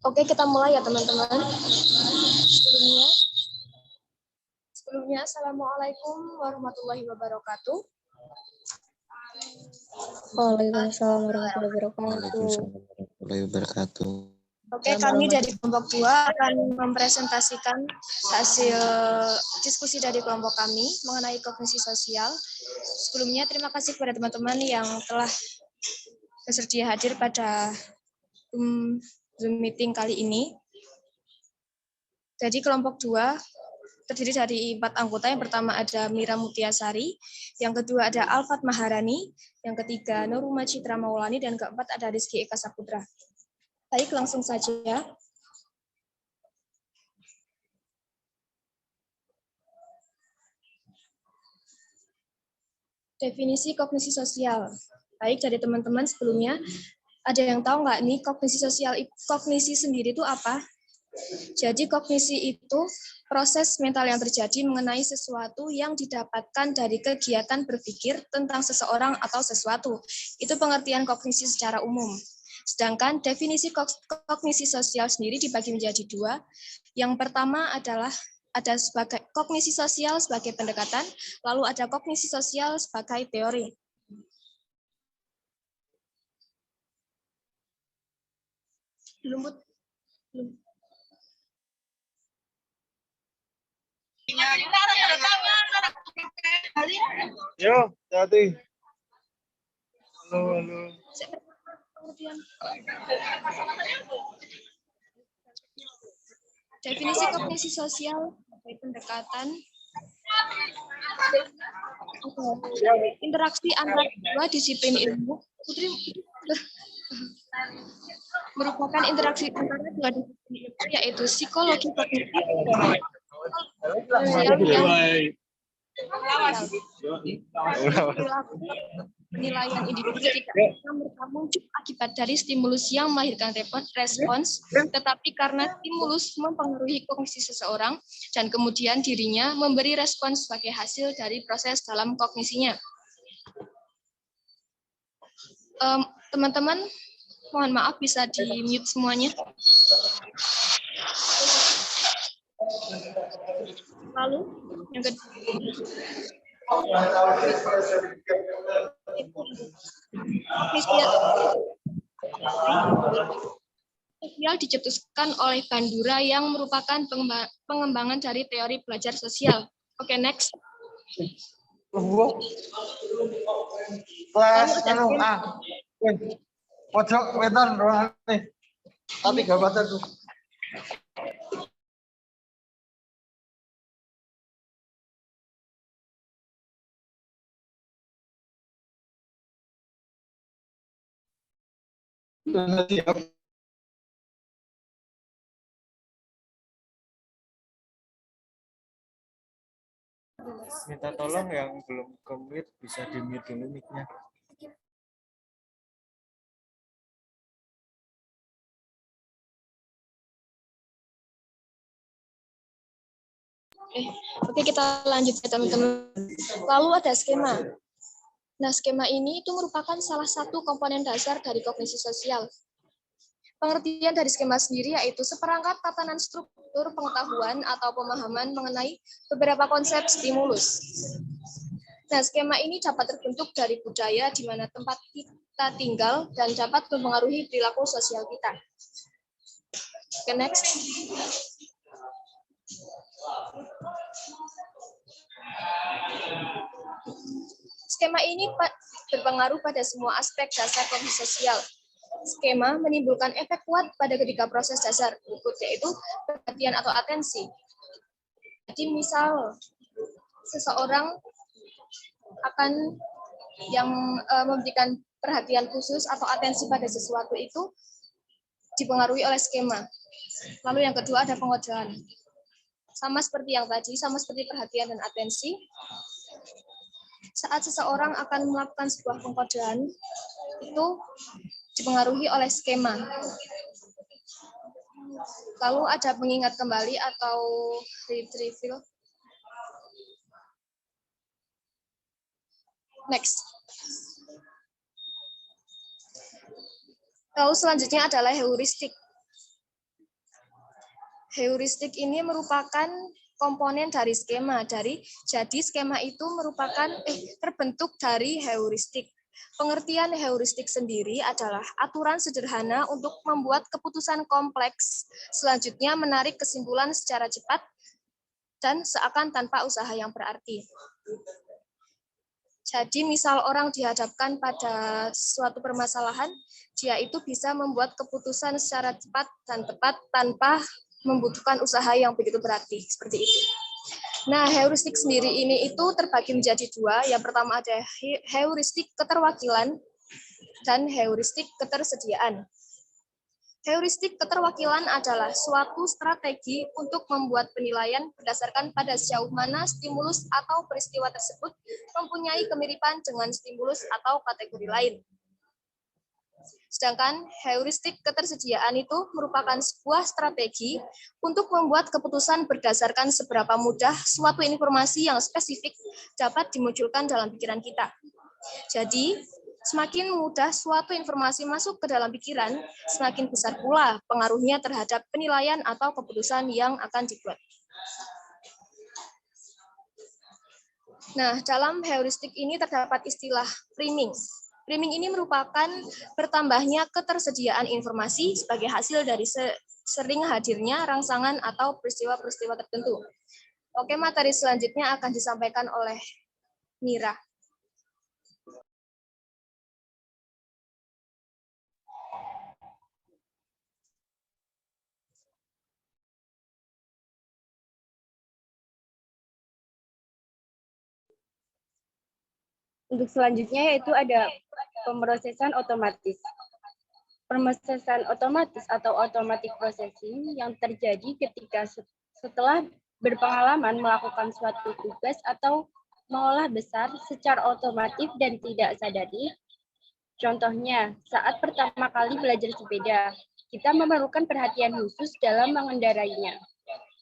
Oke, kita mulai ya teman-teman. Sebelumnya, Assalamualaikum warahmatullahi wabarakatuh. Waalaikumsalam warahmatullahi wabarakatuh. Waalaikumsalam warahmatullahi wabarakatuh. Oke, kami dari kelompok 2 akan mempresentasikan hasil diskusi dari kelompok kami mengenai kognisi sosial. Sebelumnya, terima kasih kepada teman-teman yang telah bersedia hadir pada Zoom meeting kali ini. Jadi kelompok 2 terdiri dari 4 anggota. Yang pertama ada Mira Mutiasari, yang kedua ada Alfat Maharani, yang ketiga Nuruma Citra Maulani, dan keempat ada Rizky Eka Saputra. Baik, langsung saja. Definisi kognisi sosial. Baik, dari teman-teman sebelumnya, ada yang tahu nggak nih kognisi sosial, kognisi sendiri itu apa? Jadi kognisi itu proses mental yang terjadi mengenai sesuatu yang didapatkan dari kegiatan berpikir tentang seseorang atau sesuatu. Itu pengertian kognisi secara umum. Sedangkan definisi kognisi sosial sendiri dibagi menjadi 2. Yang pertama adalah ada sebagai kognisi sosial sebagai pendekatan, lalu ada kognisi sosial sebagai teori. Belum. Yo, hati. Halo. Definisi kognisi sosial sebagai pendekatan interaksi antara dua disiplin ilmu. Merupakan interaksi antara dua disiplin ilmu, yaitu psikologi kognitif dan penilaian individu tidak bisa muncul akibat dari stimulus yang melahirkan respons, tetapi karena stimulus mempengaruhi kognisi seseorang dan kemudian dirinya memberi respons sebagai hasil dari proses dalam kognisinya. Teman-teman, mohon maaf bisa di-mute semuanya. Lalu, yang kedua, sosial dicetuskan oleh Bandura yang merupakan pengembangan dari teori belajar sosial. Oke, next. Kelas pojok wetan doang nih. Tapi gak baca tuh. Minta tolong yang belum komit bisa di-mute dulu mic-nya. Oke, kita lanjut ya teman-teman. Lalu ada skema. Nah, skema ini itu merupakan salah satu komponen dasar dari kognisi sosial. Pengertian dari skema sendiri yaitu seperangkat tatanan struktur pengetahuan atau pemahaman mengenai beberapa konsep stimulus. Nah, skema ini dapat terbentuk dari budaya di mana tempat kita tinggal dan dapat mempengaruhi perilaku sosial kita. Oke, next. Skema ini berpengaruh pada semua aspek dasar kognisi sosial. Skema menimbulkan efek kuat pada ketiga proses dasar berikut, yaitu perhatian atau atensi. Jadi misal seseorang akan yang memberikan perhatian khusus atau atensi pada sesuatu itu dipengaruhi oleh skema. Lalu yang kedua ada pengodahan. Sama seperti yang tadi, sama seperti perhatian dan atensi. Saat seseorang akan melakukan sebuah pengkodean, itu dipengaruhi oleh skema. Lalu ada mengingat kembali atau retrieval. Next. Lalu selanjutnya adalah heuristik. Heuristik ini merupakan komponen dari skema. Jadi skema itu merupakan terbentuk dari heuristik. Pengertian heuristik sendiri adalah aturan sederhana untuk membuat keputusan kompleks, selanjutnya menarik kesimpulan secara cepat dan seakan tanpa usaha yang berarti. Jadi misal orang dihadapkan pada suatu permasalahan, dia itu bisa membuat keputusan secara cepat dan tepat tanpa membutuhkan usaha yang begitu berarti, seperti itu. Nah, heuristik sendiri ini itu terbagi menjadi dua. Yang pertama ada heuristik keterwakilan dan heuristik ketersediaan. Heuristik keterwakilan adalah suatu strategi untuk membuat penilaian berdasarkan pada sejauh mana stimulus atau peristiwa tersebut mempunyai kemiripan dengan stimulus atau kategori lain. Sedangkan heuristik ketersediaan itu merupakan sebuah strategi untuk membuat keputusan berdasarkan seberapa mudah suatu informasi yang spesifik dapat dimunculkan dalam pikiran kita. Jadi, semakin mudah suatu informasi masuk ke dalam pikiran, semakin besar pula pengaruhnya terhadap penilaian atau keputusan yang akan dibuat. Nah, dalam heuristik ini terdapat istilah priming. Priming ini merupakan bertambahnya ketersediaan informasi sebagai hasil dari sering hadirnya rangsangan atau peristiwa-peristiwa tertentu. Oke, materi selanjutnya akan disampaikan oleh Mira. Untuk selanjutnya yaitu ada pemrosesan otomatis. Pemrosesan otomatis atau automatic processing yang terjadi ketika setelah berpengalaman melakukan suatu tugas atau mengolah besar secara otomatis dan tidak sadari. Contohnya, saat pertama kali belajar sepeda, kita memerlukan perhatian khusus dalam mengendarainya.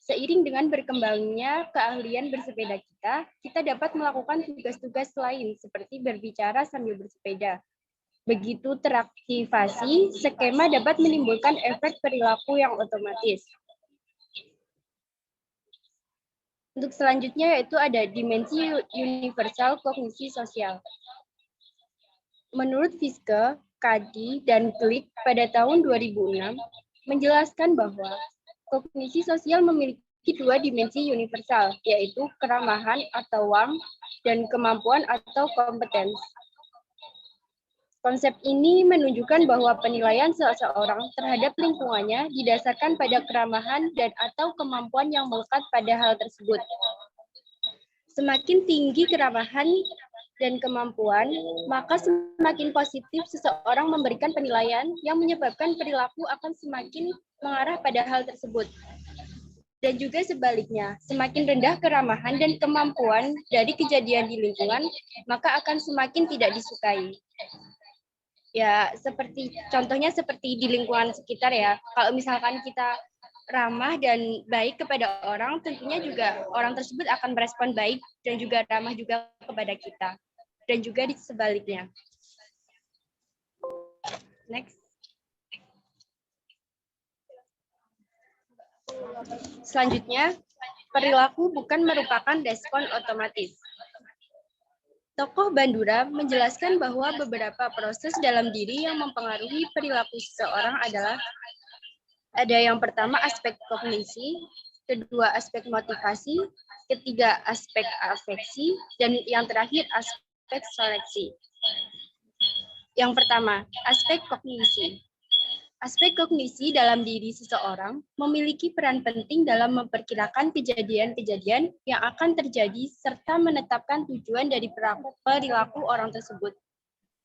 Seiring dengan berkembangnya keahlian bersepeda kita dapat melakukan tugas-tugas lain seperti berbicara sambil bersepeda. Begitu teraktivasi, skema dapat menimbulkan efek perilaku yang otomatis. Untuk selanjutnya yaitu ada dimensi universal kognisi sosial. Menurut Fiske, Kadi, dan Glick pada tahun 2006 menjelaskan bahwa kognisi sosial memiliki dua dimensi universal, yaitu keramahan atau warmth dan kemampuan atau kompetensi. Konsep ini menunjukkan bahwa penilaian seseorang terhadap lingkungannya didasarkan pada keramahan dan atau kemampuan yang melekat pada hal tersebut. Semakin tinggi keramahan dan kemampuan, maka semakin positif seseorang memberikan penilaian yang menyebabkan perilaku akan semakin mengarah pada hal tersebut. Dan juga sebaliknya, semakin rendah keramahan dan kemampuan dari kejadian di lingkungan, maka akan semakin tidak disukai. Ya, contohnya seperti di lingkungan sekitar ya. Kalau misalkan kita ramah dan baik kepada orang, tentunya juga orang tersebut akan merespon baik dan juga ramah juga kepada kita. Dan juga di sebaliknya. Next. Selanjutnya, perilaku bukan merupakan respon otomatis. Tokoh Bandura menjelaskan bahwa beberapa proses dalam diri yang mempengaruhi perilaku seseorang adalah ada yang pertama aspek kognisi, kedua aspek motivasi, ketiga aspek afeksi, dan yang terakhir aspek seleksi. Yang pertama, aspek kognisi. Aspek kognisi dalam diri seseorang memiliki peran penting dalam memperkirakan kejadian-kejadian yang akan terjadi serta menetapkan tujuan dari perilaku orang tersebut.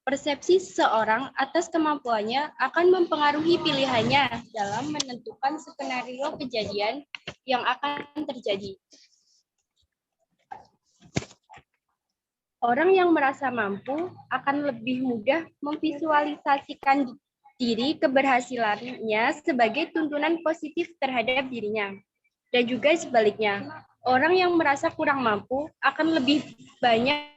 Persepsi seseorang atas kemampuannya akan mempengaruhi pilihannya dalam menentukan skenario kejadian yang akan terjadi. Orang yang merasa mampu akan lebih mudah memvisualisasikan diri keberhasilannya sebagai tuntunan positif terhadap dirinya. Dan juga sebaliknya, orang yang merasa kurang mampu akan lebih banyak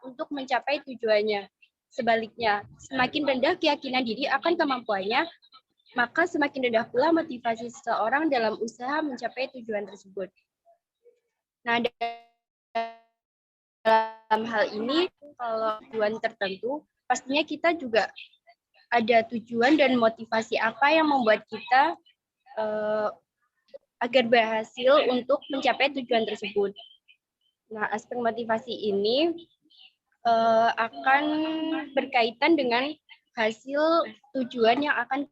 untuk mencapai tujuannya. Sebaliknya, semakin rendah keyakinan diri akan kemampuannya, maka semakin rendah pula motivasi seseorang dalam usaha mencapai tujuan tersebut. Nah, dalam hal ini, kalau tujuan tertentu, pastinya kita juga ada tujuan dan motivasi apa yang membuat kita agar berhasil untuk mencapai tujuan tersebut. Nah, aspek motivasi ini akan berkaitan dengan hasil tujuan yang akan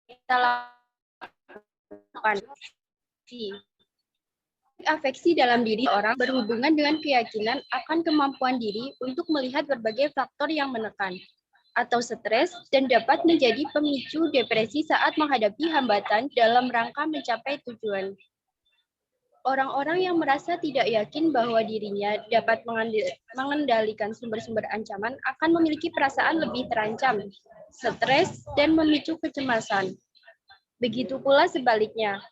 kita lakukan. Afeksi dalam diri orang berhubungan dengan keyakinan akan kemampuan diri untuk melihat berbagai faktor yang menekan atau stres dan dapat menjadi pemicu depresi saat menghadapi hambatan dalam rangka mencapai tujuan. Orang-orang yang merasa tidak yakin bahwa dirinya dapat mengendalikan sumber-sumber ancaman akan memiliki perasaan lebih terancam, stres, dan memicu kecemasan. Begitu pula sebaliknya.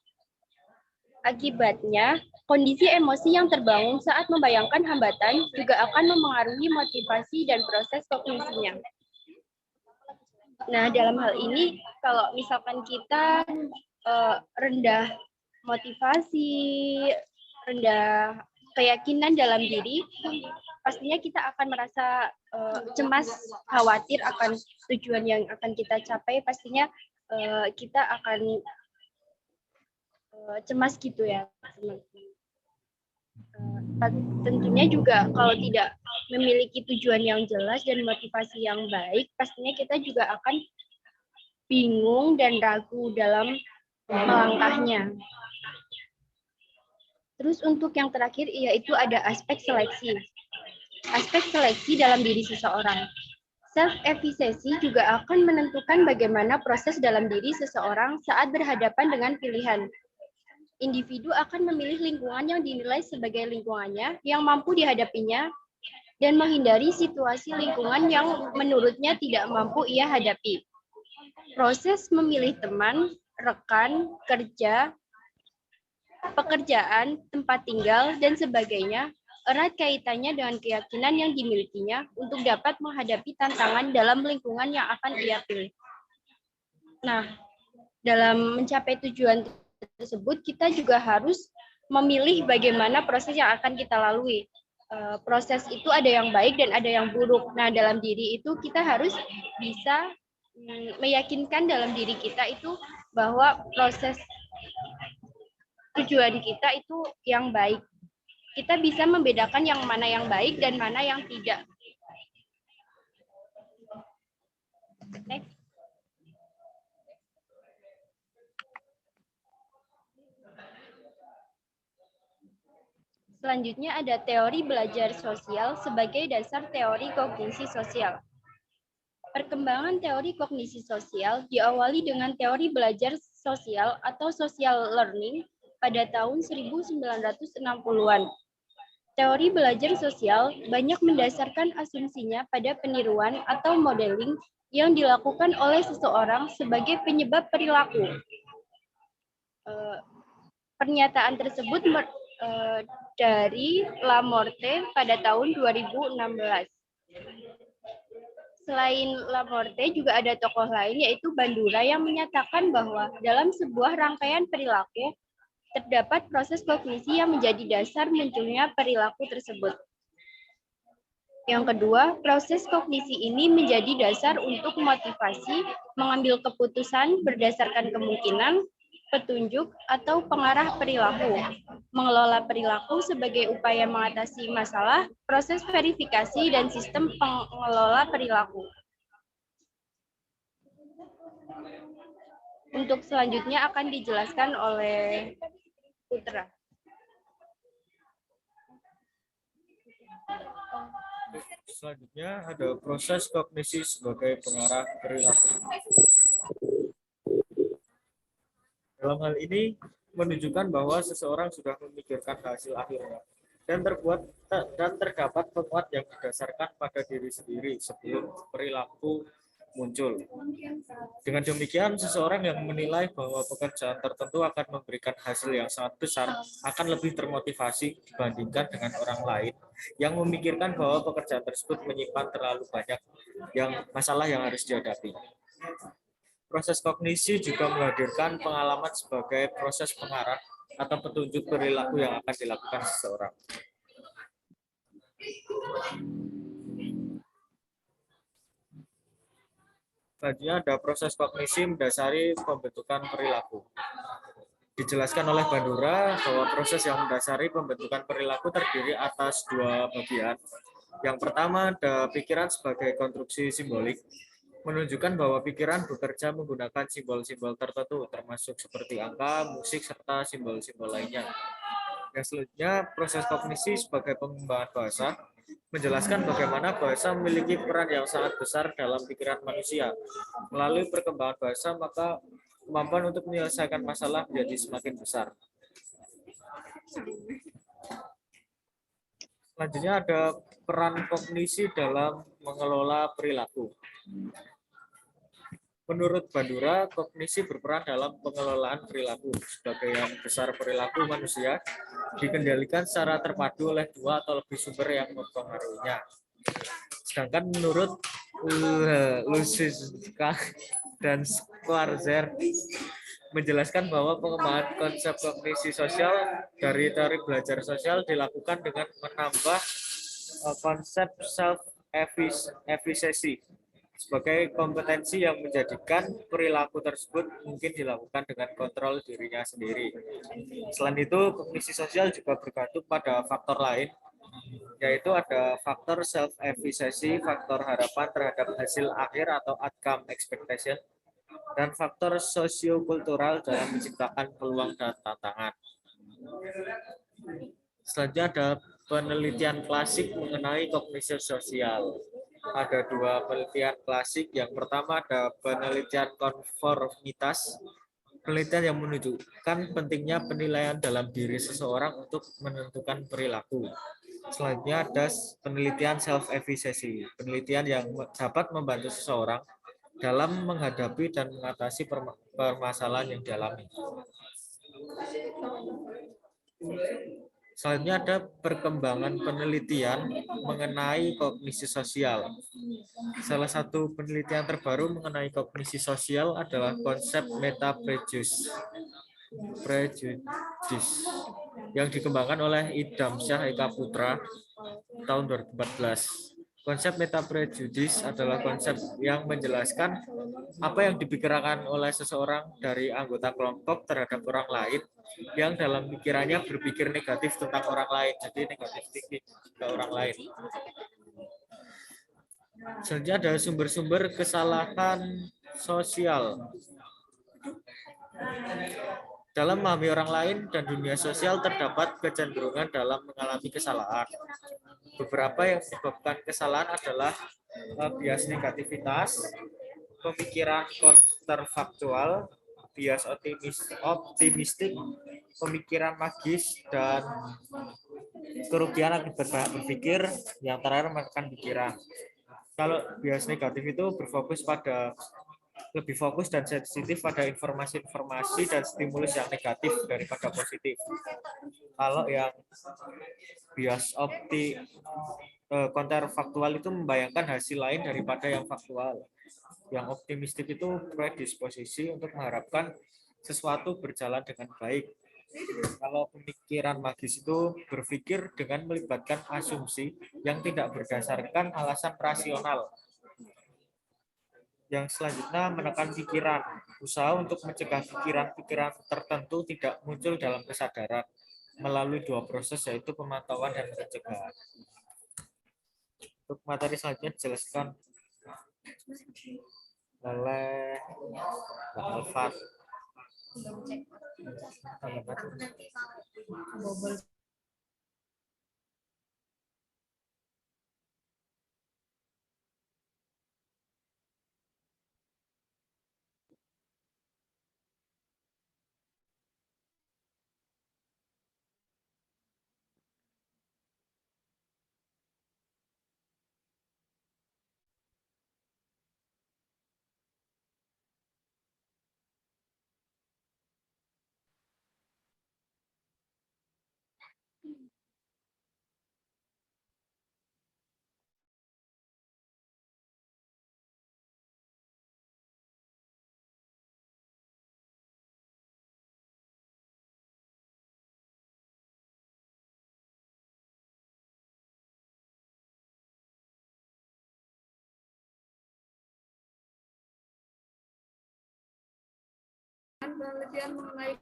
Akibatnya, kondisi emosi yang terbangun saat membayangkan hambatan juga akan memengaruhi motivasi dan proses kognisinya. Nah, dalam hal ini, kalau misalkan kita rendah motivasi, rendah keyakinan dalam diri, pastinya kita akan merasa cemas, khawatir akan tujuan yang akan kita capai, pastinya kita akan cemas gitu ya. Tentunya juga kalau tidak memiliki tujuan yang jelas dan motivasi yang baik, pastinya kita juga akan bingung dan ragu dalam melangkahnya. Terus untuk yang terakhir yaitu ada aspek seleksi. Aspek seleksi dalam diri seseorang. Self-efficacy juga akan menentukan bagaimana proses dalam diri seseorang saat berhadapan dengan pilihan. Individu akan memilih lingkungan yang dinilai sebagai lingkungannya yang mampu dihadapinya dan menghindari situasi lingkungan yang menurutnya tidak mampu ia hadapi. Proses memilih teman, rekan, kerja, pekerjaan, tempat tinggal, dan sebagainya erat kaitannya dengan keyakinan yang dimilikinya untuk dapat menghadapi tantangan dalam lingkungan yang akan ia pilih. Nah, dalam mencapai tujuan tersebut, kita juga harus memilih bagaimana proses yang akan kita lalui. Proses itu ada yang baik dan ada yang buruk. Nah, dalam diri itu kita harus bisa meyakinkan dalam diri kita itu bahwa proses tujuan kita itu yang baik. Kita bisa membedakan yang mana yang baik dan mana yang tidak. Next. Selanjutnya ada teori belajar sosial sebagai dasar teori kognisi sosial. Perkembangan teori kognisi sosial diawali dengan teori belajar sosial atau social learning pada tahun 1960-an. Teori belajar sosial banyak mendasarkan asumsinya pada peniruan atau modeling yang dilakukan oleh seseorang sebagai penyebab perilaku. Pernyataan tersebut dari Lamorte pada tahun 2016. Selain Lamorte juga ada tokoh lain yaitu Bandura yang menyatakan bahwa dalam sebuah rangkaian perilaku terdapat proses kognisi yang menjadi dasar munculnya perilaku tersebut. Yang kedua, proses kognisi ini menjadi dasar untuk motivasi mengambil keputusan berdasarkan kemungkinan, petunjuk, atau pengarah perilaku. Mengelola perilaku sebagai upaya mengatasi masalah, proses verifikasi, dan sistem pengelola perilaku. Untuk selanjutnya akan dijelaskan oleh Putra. Selanjutnya ada proses kognisi sebagai pengarah perilaku. Dalam hal ini menunjukkan bahwa seseorang sudah memikirkan hasil akhirnya dan terdapat penguat yang didasarkan pada diri sendiri sebelum perilaku muncul. Dengan demikian, seseorang yang menilai bahwa pekerjaan tertentu akan memberikan hasil yang sangat besar akan lebih termotivasi dibandingkan dengan orang lain yang memikirkan bahwa pekerjaan tersebut menyimpan terlalu banyak masalah yang harus dihadapi. Proses kognisi juga menghadirkan pengalaman sebagai proses pengarah atau petunjuk perilaku yang akan dilakukan seseorang. Selanjutnya ada proses kognisi mendasari pembentukan perilaku. Dijelaskan oleh Bandura bahwa proses yang mendasari pembentukan perilaku terdiri atas dua bagian. Yang pertama ada pikiran sebagai konstruksi simbolik, menunjukkan bahwa pikiran bekerja menggunakan simbol-simbol tertentu, termasuk seperti angka, musik, serta simbol-simbol lainnya. Yang selanjutnya, proses kognisi sebagai pengembangan bahasa, menjelaskan bagaimana bahasa memiliki peran yang sangat besar dalam pikiran manusia. Melalui perkembangan bahasa, maka kemampuan untuk menyelesaikan masalah menjadi semakin besar. Selanjutnya ada peran kognisi dalam mengelola perilaku. Menurut Bandura, kognisi berperan dalam pengelolaan perilaku. Sebagian besar perilaku manusia dikendalikan secara terpadu oleh dua atau lebih sumber yang mempengaruhinya. Sedangkan menurut Lusiska dan Schwarzer menjelaskan bahwa pengembangan konsep kognisi sosial dari teori belajar sosial dilakukan dengan menambah konsep self-efficacy sebagai kompetensi yang menjadikan perilaku tersebut mungkin dilakukan dengan kontrol dirinya sendiri. Selain itu, kognisi sosial juga bergantung pada faktor lain, yaitu ada faktor self-efficacy, faktor harapan terhadap hasil akhir atau outcome expectation, dan faktor sosiokultural dalam menciptakan peluang dan tantangan. Selanjutnya ada penelitian klasik mengenai kognisi sosial. Ada dua penelitian klasik. Yang pertama ada penelitian konformitas, penelitian yang menunjukkan pentingnya penilaian dalam diri seseorang untuk menentukan perilaku. Selanjutnya ada penelitian self-efficacy, penelitian yang dapat membantu seseorang dalam menghadapi dan mengatasi permasalahan yang dialami. Selanjutnya ada perkembangan penelitian mengenai kognisi sosial. Salah satu penelitian terbaru mengenai kognisi sosial adalah konsep meta-prejudice yang dikembangkan oleh Idham Shah Eka Putra tahun 2014. Konsep meta-prejudice adalah konsep yang menjelaskan apa yang dipikirkan oleh seseorang dari anggota kelompok terhadap orang lain yang dalam pikirannya berpikir negatif tentang orang lain, jadi negatif thinking ke orang lain. Selanjutnya ada sumber-sumber kesalahan sosial. Dalam memahami orang lain dan dunia sosial terdapat kecenderungan dalam mengalami kesalahan. Beberapa yang menyebabkan kesalahan adalah bias negativitas, pemikiran kontrafaktual, bias optimistik, pemikiran magis, dan kerugian akibat banyak berpikir, yang terakhir menekan pikiran. Kalau bias negatif itu lebih fokus dan sensitif pada informasi-informasi dan stimulus yang negatif daripada positif. Kalau yang bias kontrafaktual itu membayangkan hasil lain daripada yang faktual. Yang optimistik itu predisposisi untuk mengharapkan sesuatu berjalan dengan baik. Kalau pemikiran magis itu berpikir dengan melibatkan asumsi yang tidak berdasarkan alasan rasional. Yang selanjutnya menekan pikiran, usaha untuk mencegah pikiran-pikiran tertentu tidak muncul dalam kesadaran melalui dua proses, yaitu pemantauan dan pencegahan. Untuk materi selanjutnya dijelaskan oleh Mbak Alfat. Penelitian mengenai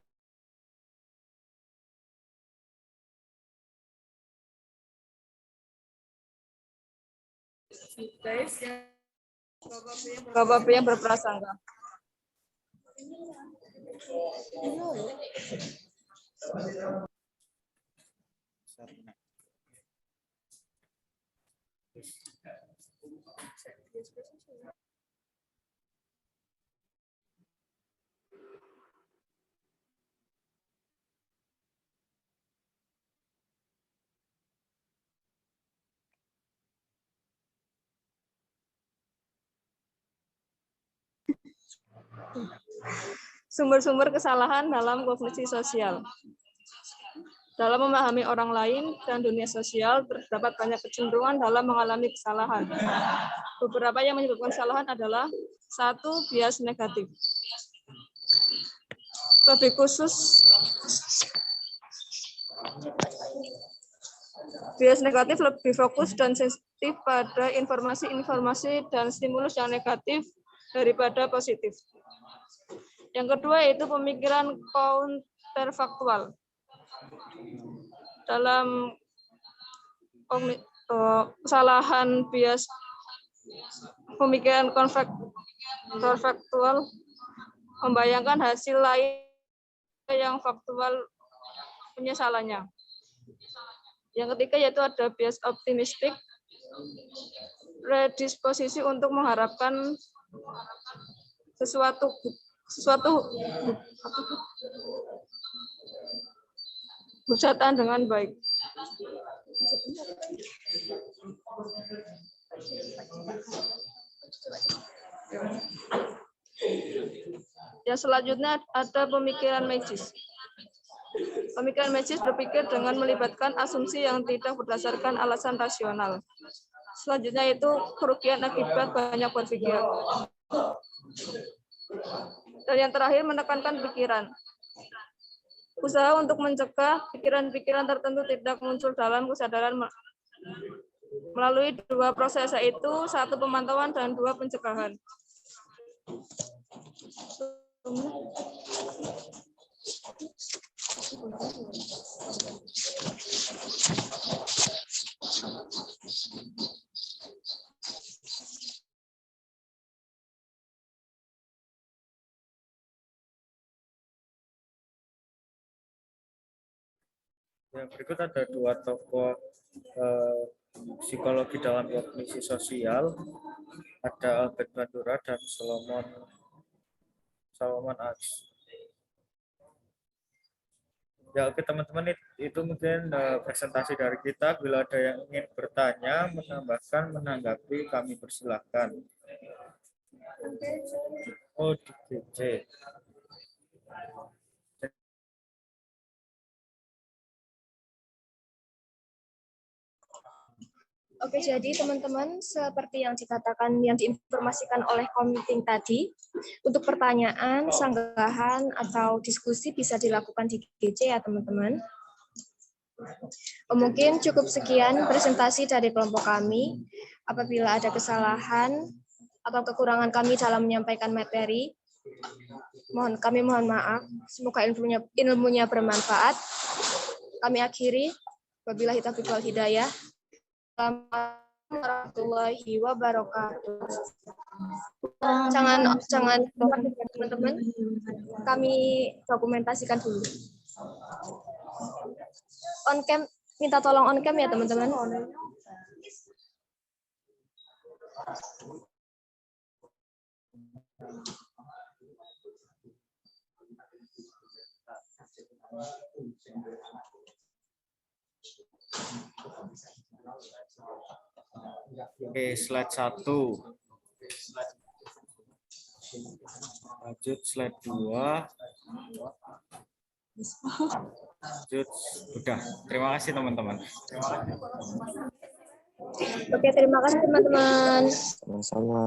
Bapak yang berprasangka. Sumber-sumber kesalahan dalam kognisi sosial. Dalam memahami orang lain dan dunia sosial, terdapat banyak kecenderungan dalam mengalami kesalahan. Beberapa yang menyebabkan kesalahan adalah: 1. Bias negatif. Lebih khusus, bias negatif lebih fokus dan sensitif pada informasi-informasi dan stimulus yang negatif daripada positif. Yang kedua yaitu pemikiran counterfaktual. Dalam kesalahan bias pemikiran counterfaktual membayangkan hasil lain yang faktual penyesalannya. Yang ketiga yaitu ada bias optimistik, predisposisi untuk mengharapkan sesuatu berjalan dengan baik. Yang selanjutnya ada pemikiran magis. Pemikiran magis berpikir dengan melibatkan asumsi yang tidak berdasarkan alasan rasional. Selanjutnya itu kerugian akibat banyak berpikir. Dan yang terakhir menekankan pikiran. Usaha untuk mencegah pikiran-pikiran tertentu tidak muncul dalam kesadaran melalui 2 proses, yaitu 1 pemantauan dan 2 pencegahan. Yang berikut ada 2 tokoh psikologi dalam kognisi sosial, ada Albert Bandura dan Solomon Asch. Ya oke teman-teman, itu mungkin presentasi dari kita. Bila ada yang ingin bertanya, menambahkan, menanggapi, kami persilahkan. Oh, di GC. Oke, jadi teman-teman, seperti yang dikatakan, yang diinformasikan oleh komite tadi, untuk pertanyaan, sanggahan, atau diskusi bisa dilakukan di GC ya teman-teman. Mungkin cukup sekian presentasi dari kelompok kami. Apabila ada kesalahan atau kekurangan kami dalam menyampaikan materi, kami mohon maaf. Semoga ilmunya bermanfaat. Kami akhiri. Wabillahi taufiq wal hidayah. Assalamualaikum warahmatullahi wabarakatuh. Jangan teman-teman, kami dokumentasikan dulu. On cam, minta tolong on cam ya teman-teman. Oke, slide 1. Lanjut slide 2. Lanjut. Udah. Terima kasih teman-teman. Oke, terima kasih teman-teman. Sama-sama.